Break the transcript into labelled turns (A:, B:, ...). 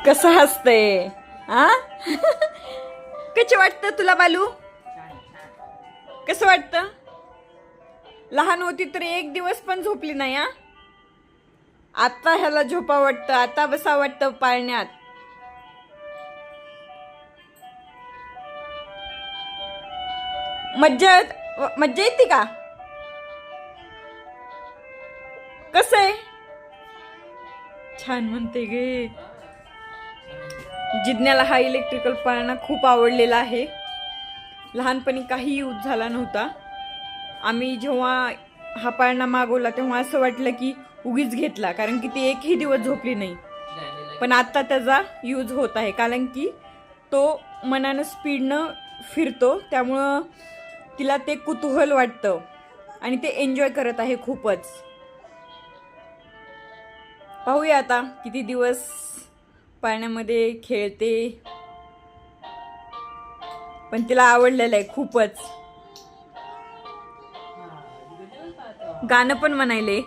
A: कसं हसते हा? कसं वाटतं तुला बालू? कसं वाटतं? लहान होती तर एक दिवस पण झोपली नाही हा. आता ह्याला झोपा वाटतं, आता बसा वाटतं पाळण्यात. मज्जा मज्जा येते का? कसं आहे? छान म्हणते गे. जिज्ञाला हा इलेक्ट्रिकल पाळणा खूप आवडलेला आहे. लहानपणी काही यूज झाला नव्हता. आम्ही जेव्हा हा पाळणा मागवला तेव्हा असं वाटलं की उगीच घेतला, कारण की ती एकही दिवस झोपली नाही. पण आता त्याचा यूज होत आहे, कारण की तो मनानं स्पीडनं फिरतो, त्यामुळं तिला ते कुतूहल वाटतं आणि ते एन्जॉय करत आहे खूपच. पाहूया आता किती दिवस पाळण्यामध्ये खेळते. पण तिला आवडलेलं आहे खूपच. गाणं पण म्हणायले.